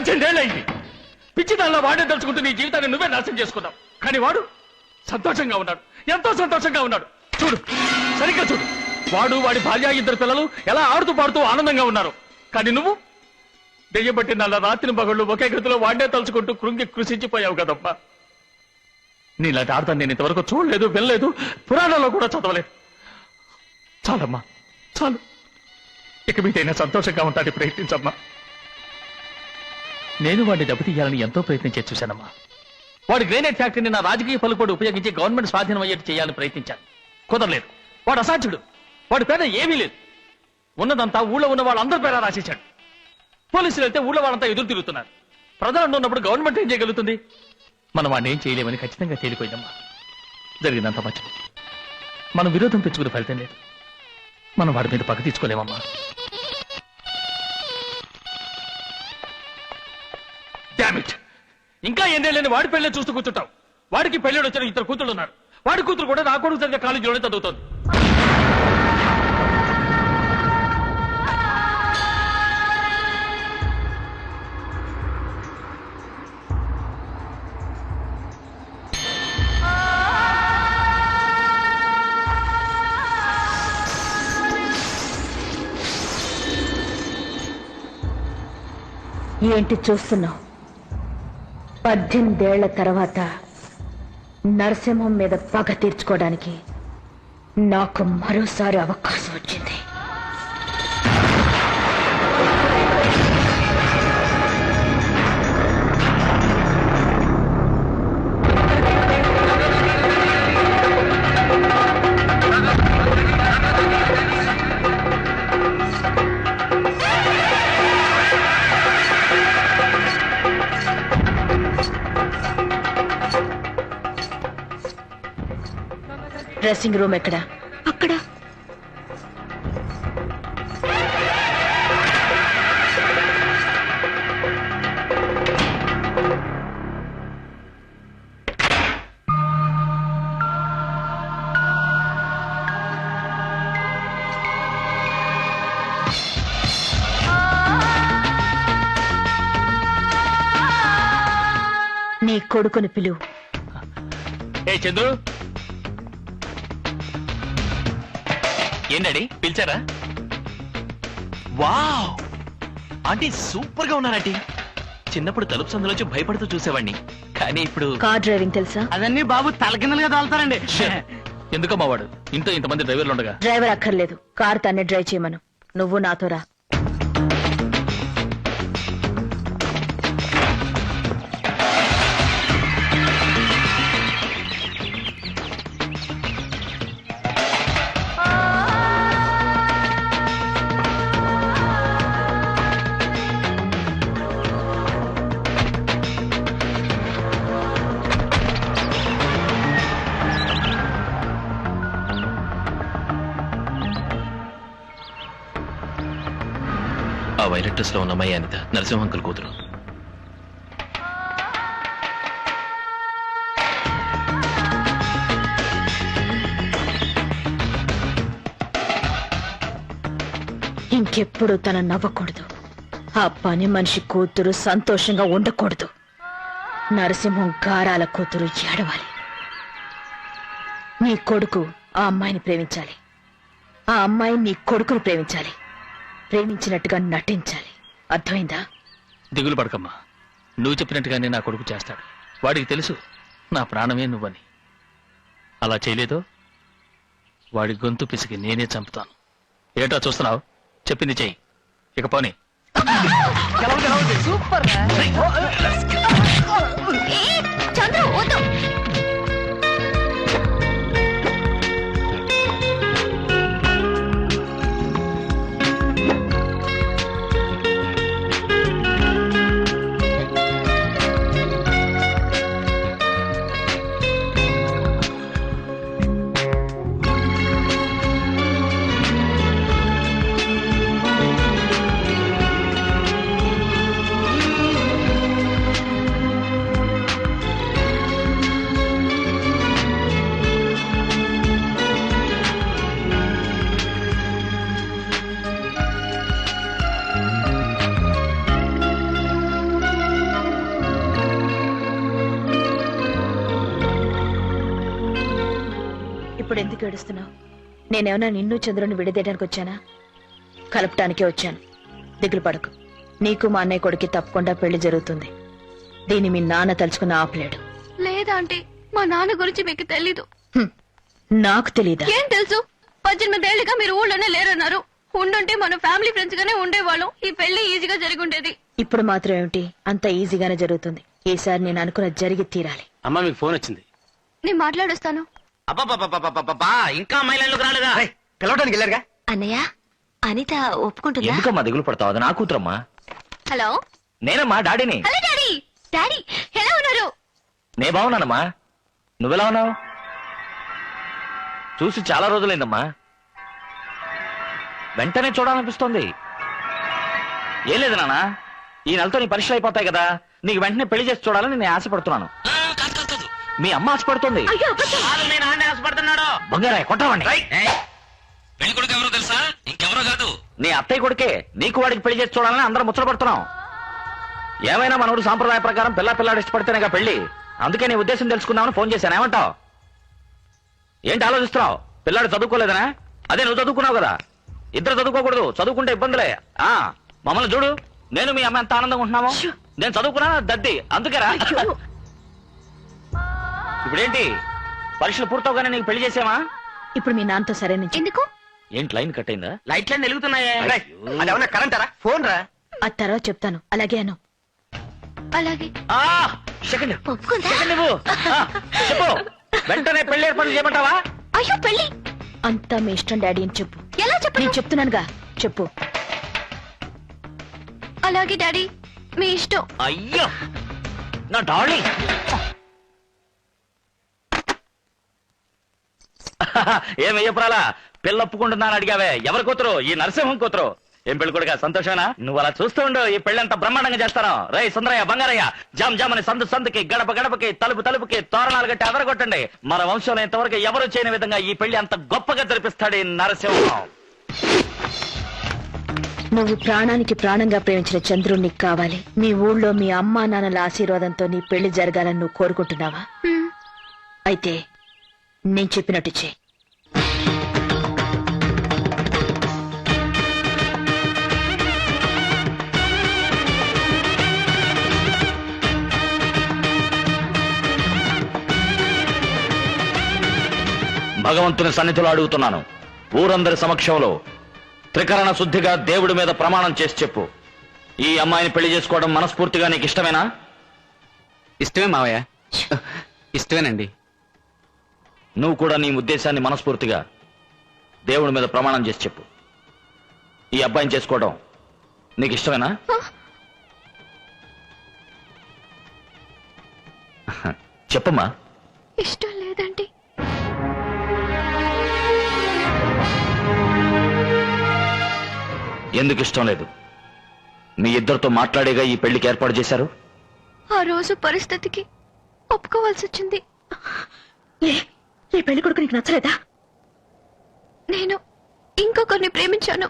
18 ఏళ్ళైంది. పిచ్చి దానిలో వాడే తలుచుకుంటూ నీ జీవితాన్ని నువ్వే నాశనం చేసుకున్నావు. కానీ వాడు సంతోషంగా ఉన్నాడు, ఎంతో సంతోషంగా ఉన్నాడు. చూడు, సరిగ్గా చూడు, వాడు వాడి భార్య 2 పిల్లలు ఎలా ఆడుతూ పాడుతూ ఆనందంగా ఉన్నారు. కానీ నువ్వు దెయ్యబట్టి నల్ల రాత్రి పగళ్ళు ఒకే గదిలో వాడే తలుచుకుంటూ కృంగి కృషించిపోయావు కదమ్మా. నీలాంటి ఆడతాను నేను ఇంతవరకు చూడలేదు, వెళ్ళలేదు, పురాణాల్లో కూడా చదవలేదు. చాలమ్మా, చాలు. ఇక మీదైనా సంతోషంగా ఉంటానికి ప్రయత్నించమ్మా. నేను వాడిని దెబ్బతీయాలని ఎంతో ప్రయత్నించే చూశానమ్మా. వాడి గ్రేనైట్ ఫ్యాక్టరీని నా రాజకీయ పలుకుబడి ఉపయోగించి గవర్నమెంట్ స్వాధీనం అయ్యేట్టు చేయాలని ప్రయత్నించాను. కుదరలేదు. వాడు అసాధ్యుడు. వాడి పేద ఏమీ లేదు. ఉన్నదంతా ఊళ్ళో ఉన్న వాళ్ళందరి పేర రాసేశాడు. పోలీసులు వెళ్తే ఊళ్ళో వాళ్ళంతా ఎదురు తిరుగుతున్నారు. ప్రజలు ఉన్నప్పుడు గవర్నమెంట్ ఏం చేయగలుగుతుంది? మనం వాడిని ఏం చేయలేమని ఖచ్చితంగా తేలిపోయిందమ్మా. జరిగిందంత మర్చి మనం విరోధం పెంచుకునే ఫలితం లేదు. మనం వాడి మీద పగ తీసుకోలేమమ్మా. డామిట్, ఇంకా ఎన్నేళ్ళని వాడి పెళ్ళే చూస్తూ కూర్చుంటావు. వాడికి పెళ్ళిడు వచ్చిన 2 కూతుళ్ళు ఉన్నారు. వాడి కూతురు కూడా నా కొడుకు జరిగే కాలేజీలోనే చదువుతోంది. ఏంటి చూస్తున్నావు? 18 ఏళ్ల తర్వాత నరసింహం మీద పగ తీర్చుకోవడానికి నాకు మరోసారి అవకాశం వచ్చింది. డ్రెస్సింగ్ రూమ్ ఎక్కడ? అక్కడ. నీ కొడుకుని పిలువు. ఏ చంద్రు, ఏంటండి పిలిచారా? వావ్, ఆంటీ సూపర్ గా ఉన్నారంటీ. చిన్నప్పుడు తలుపు సందులోంచి భయపడుతూ చూసేవాడిని, కానీ ఇప్పుడు కార్ డ్రైవింగ్ తెలుసా? అదన్నీ బాబు తలకిందలుగా తోలుతారండి. ఎందుకమ్మా వాడు ఇంతమంది డ్రైవర్లు ఉండగా? డ్రైవర్ అక్కర్లేదు, కార్ తన్నే డ్రైవ్ చేయమను. నువ్వు నాతో రా. ఆ వైలెట్ డ్రెస్ లో ఉన్న అమ్మాయి అనిత, నరసింహ అంకుల్ కూతురు. ఇంకెప్పుడు తన నవ్వకూడదు. ఆ పని మనిషి కూతురు సంతోషంగా ఉండకూడదు. నరసింహం గారాల కూతురు ఏడవాలి. నీ కొడుకు ఆ అమ్మాయిని ప్రేమించాలి, ఆ అమ్మాయి నీ కొడుకును ప్రేమించాలి. ప్రేమించినట్టుగా నటించాలి. అర్థమైందా? దిగులు పడకమ్మా, నువ్వు చెప్పినట్టుగానే నా కొడుకు చేస్తాడు. వాడికి తెలుసు నా ప్రాణమే నువ్వని. అలా చేయలేదో వాడి గొంతు పిసికి నేనే చంపుతాను. ఏటా చూస్తున్నావు? చెప్పింది చెయ్యి. ఇక పోనీ. సూపర్. ఎందుకు ఏడుస్తున్నావు? నేనేమన్నా నిన్ను చంద్రుని విడదీయడానికి వచ్చానా? కలపటానికే వచ్చాను. దిగులు పడకు. నీకు మా అన్నయ్య కొడుకు తప్పకుండా పెళ్లి జరుగుతుంది. దీన్ని మీ నాన్న తలుచుకున్న ఆపలేడు. లేదా అంటే మా నాన్న గురించి మీకు తెలీదు. నాకు తెలీదా? ఏం తెలుసు? 18 ఏళ్ళుగా మీరు ఊళ్ళోనే లేరన్నారు. ఉండుంటే మన ఫ్యామిలీ ఫ్రెండ్స్ గానే ఉండేవాళ్ళం. ఈ పెళ్లి ఈజీగా జరిగి ఉండేది. ఇప్పుడు మాత్రం ఏమిటి? అంత ఈజీగానే జరుగుతుంది. ఈసారి నేను అనుకున్న జరిగి తీరాలి. అమ్మా మీకు ఫోన్ వచ్చింది. నేను మాట్లాడొస్తాను. అబ్బా ఇంకా అమ్మాయిలకు రాలేదా? పిలవడానికి వెళ్ళారుగా. అన్నయ్య, అనిత ఒప్పుకుంటుందా? ఎందుకమ్మా దిగులు పడతావు? అది నా కూతురమ్మా. హలో, నేనమ్మా డాడీని. Hello daddy. డాడీ ఎలా ఉన్నారు? నే బాగున్నానమ్మా. నువ్వెలా ఉన్నావు? చూసి చాలా రోజులైందమ్మా. వెంటనే చూడాలనిపిస్తోంది. ఏం లేదు నాన్న, ఈ నెలతో నీ పరీక్షలు అయిపోతాయి కదా, నీకు వెంటనే పెళ్లి చేసి చూడాలని నేను ఆశపడుతున్నాను. మీ అమ్మ ఆశపడుతుంది. ఆశపడుతున్నాడు. బంగారా కొట్టవండి. పెళ్లి కొడుకు ఎవరో తెలుసా? ఇంకెవరో కాదు, నీ అత్తయ్య కొడుకే. నీకు వాడికి పెళ్లి చేసి చూడాలని అందరం ముచ్చటపడుతున్నాం. ఏమైనా మనోడు సాంప్రదాయ ప్రకారం పిల్లాడు ఇష్టపడితేనేగా పెళ్లి. అందుకే నీ ఉద్దేశం తెలుసుకుందామని ఫోన్ చేశాను. ఏమంటావు? ఏంటి ఆలోచిస్తున్నావు? పిల్లాడు చదువుకోలేదనా? అదే నువ్వు చదువుకున్నావు కదా. ఇద్దరు చదువుకోకూడదు, చదువుకుంటే ఇబ్బందులే. మమ్మల్ని చూడు, నేను మీ అమ్మ ఎంత ఆనందంగా ఉంటున్నామో. నేను చదువుకున్నా దద్ది, అందుకేరా. ఇప్పుడేంటి, పరీక్షలు పూర్తవగానే నీకు పెళ్లి చేసామా? ఇప్పుడు మీ నాన్నతో సరే నుంచి. ఎందుకు? ఏంటి లైన్ కట్ అయిందా? లైట్లన్నీ వెలుగుతున్నాయే. అదేమన్నా కరెంట్ రా? ఫోన్ రా. ఆ తర్వాత చెప్తాను. అలాగే అను. అలాగే. సెకండ్ ఒప్పుకుందా? సెకండ్ నువ్వు చెప్పు. వెంటనే పెళ్లి ఏర్పాటు చేయమంటావా? అయ్యో పెళ్లి అంతా మీ ఇష్టం డాడీ అని చెప్పు. ఎలా చెప్పు? నేను చెప్తున్నానుగా, చెప్పు. అలాగే డాడీ, మీ ఇష్టం. అయ్యో నా డార్లింగ్. ఏమయ్యప్రాలా, పిల్ల ఒప్పుకుంటున్నాను అడిగావే. ఎవరి కూతురు? ఈ నరసింహం కూతురు. ఏం పెళ్లి కొడుక, సంతోషమేనా? నువ్వు అలా చూస్తూ ఉండు, ఈ పెళ్లి అంతా బ్రహ్మాండంగా చేస్తాను. రై సుందరయ్య, బంగారయ్య, జామ్ జామ్ అని సందు సందుకి, గడప గడపకి, తలుపు తలుపుకి తోరణాలు కట్టి అదరగొట్టండి. మన వంశంలో ఇంతవరకు ఎవరు చేయని విధంగా ఈ పెళ్లి అంత గొప్పగా జరిపిస్తాడు ఈ నరసింహం. నువ్వు ప్రాణానికి ప్రాణంగా ప్రేమించిన చంద్రుడు నీకు కావాలి. మీ ఊళ్ళో మీ అమ్మా నాన్నల ఆశీర్వాదంతో నీ పెళ్లి జరగాలని నువ్వు కోరుకుంటున్నావా? అయితే నేను చెప్పినట్టు చెయ్యి. భగవంతుని సన్నిధిలో అడుగుతున్నాను, ఊరందరి సమక్షంలో త్రికరణ శుద్ధిగా దేవుడి మీద ప్రమాణం చేసి చెప్పు, ఈ అమ్మాయిని పెళ్లి చేసుకోవడం మనస్ఫూర్తిగా నీకు ఇష్టమేనా? ఇష్టమే మావయ్య, ఇష్టమేనండి. నువ్వు కూడా నీ ఉద్దేశాన్ని మనస్ఫూర్తిగా దేవుడి మీద ప్రమాణం చేసి చెప్పు, ఈ అబ్బాయిని చేసుకోవడం నీకు ఇష్టమేనా? చెప్పమ్మా. ఇష్టం లేదండి. ఎందుకు ఇష్టం లేదు? మీ ఇద్దరితో మాట్లాడేగా ఈ పెళ్లికి ఏర్పాటు చేశారు. ఆ రోజు పరిస్థితికి ఒప్పుకోవాల్సి వచ్చింది. ఈ పెళ్లి కొడుకు నీకు నచ్చలేదా? నేను ఇంకొకరిని ప్రేమించాను.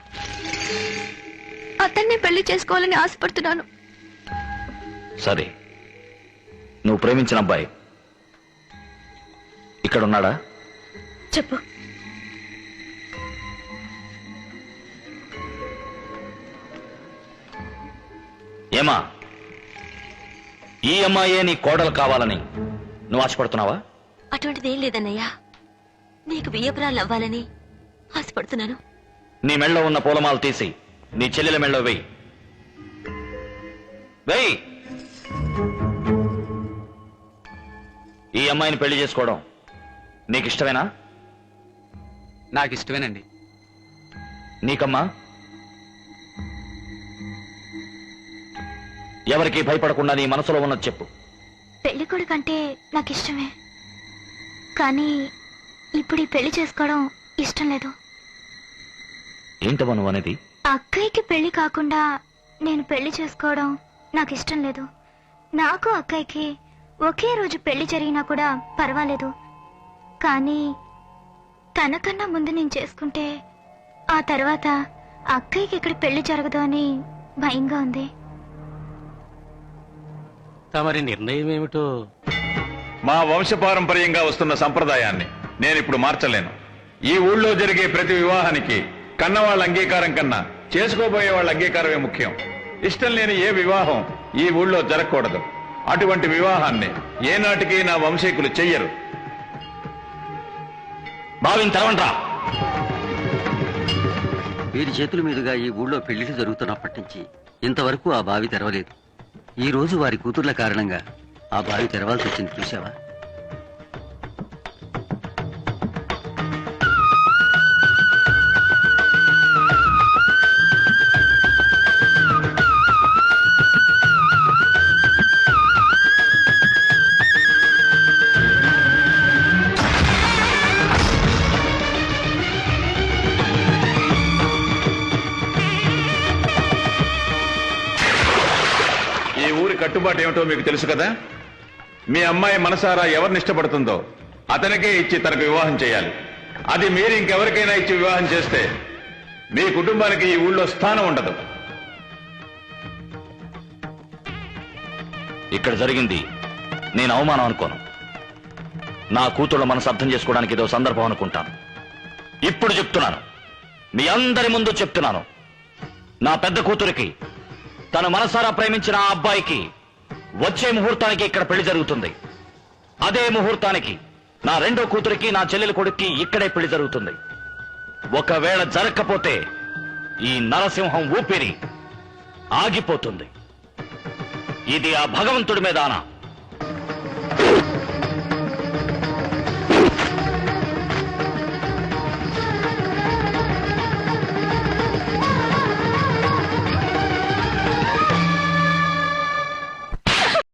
అతన్ని పెళ్లి చేసుకోవాలని ఆశపడుతున్నాను. సరే, నువ్వు ప్రేమించిన అబ్బాయి ఇక్కడ ఉన్నాడా? చెప్పు. ఏమా, ఈ అమ్మాయే నీ కోడలు కావాలని నువ్వు ఆశపడుతున్నావా? అటువంటిదేం లేదన్నయ్యా. నీకు బియ్యపురాలు అవ్వాలని ఆశపడుతున్నాను. నీ మెళ్ళో ఉన్న పూలమాల తీసి నీ చెల్లెల మెళ్ళో వెయ్యి. వెయ్యి. ఈ అమ్మాయిని పెళ్లి చేసుకోవడం నీకు ఇష్టమేనా? నాకు ఇష్టమేనండి. నీకమ్మా? ఎవరికి భయపడకుండా నీ మనసులో ఉన్నది చెప్పు. పెళ్లి కొడుకంటే నాకు ఇష్టమే, కానీ ఇప్పుడు ఈ పెళ్లి చేసుకోవడం ఇష్టం లేదు. ఏంటమ్మా నువ్వు అనేది? అక్కయ్యకి పెళ్లి కాకుండా నేను పెళ్లి చేసుకోవడం నాకు ఇష్టం లేదు. నాకు అక్కయ్యకి ఒకే రోజు పెళ్లి జరిగినా కూడా పర్వాలేదు, కానీ తనకన్నా ముందు నేను చేసుకుంటే ఆ తర్వాత అక్కయ్యకి ఇక్కడ పెళ్లి జరగదు అని భయంగా ఉంది. తమరి నిర్ణయం ఏమిటో? మా వంశపారంపర్యంగా వస్తున్న సంప్రదాయాన్ని నేను ఇప్పుడు మార్చలేను. ఈ ఊళ్ళో జరిగే ప్రతి వివాహానికి కన్నవాళ్ళ అంగీకారం కన్నా చేసుకోబోయే వాళ్ళ అంగీకారమే ముఖ్యం. ఇష్టం లేని ఏ వివాహం ఈ ఊళ్ళో జరగకూడదు. అటువంటి వివాహాన్ని ఏనాటికి నా వంశీకులు చెయ్యరు. బావిని తెరవంట్రా. వీరి చేతుల మీదుగా ఈ ఊళ్ళో పెళ్లిళ్ళు జరుగుతున్నప్పటి నుంచి ఇంతవరకు ఆ బావి తెరవలేదు. ఈ రోజు వారి కూతుర్ల కారణంగా ఆ బావి తెరవాల్సి వచ్చింది. చూసావా? ఈ ఊరి కట్టుబాటు ఏమిటో మీకు తెలుసు కదా. మీ అమ్మాయి మనసారా ఎవరిని ఇష్టపడుతుందో అతనికే ఇచ్చి తనకు వివాహం చేయాలి. అది మీరు ఇంకెవరికైనా ఇచ్చి వివాహం చేస్తే మీ కుటుంబానికి ఈ ఊళ్ళో స్థానం ఉండదు. ఇక్కడ జరిగింది నేను అవమానం అనుకోను. నా కూతుళ్ళ మనసు అర్థం చేసుకోవడానికి ఏదో సందర్భం అనుకుంటాను. ఇప్పుడు చెప్తున్నాను, మీ అందరి ముందు చెప్తున్నాను. నా పెద్ద కూతురికి తను మనసారా ప్రేమించిన ఆ అబ్బాయికి వచ్చే ముహూర్తానికి ఇక్కడ పెళ్లి జరుగుతుంది. అదే ముహూర్తానికి నా రెండో కూతురికి నా చెల్లెలి కొడుక్కి ఇక్కడే పెళ్లి జరుగుతుంది. ఒకవేళ జరగకపోతే ఈ నరసింహం ఊపిరి ఆగిపోతుంది. ఇది ఆ భగవంతుడి మీద ఆన.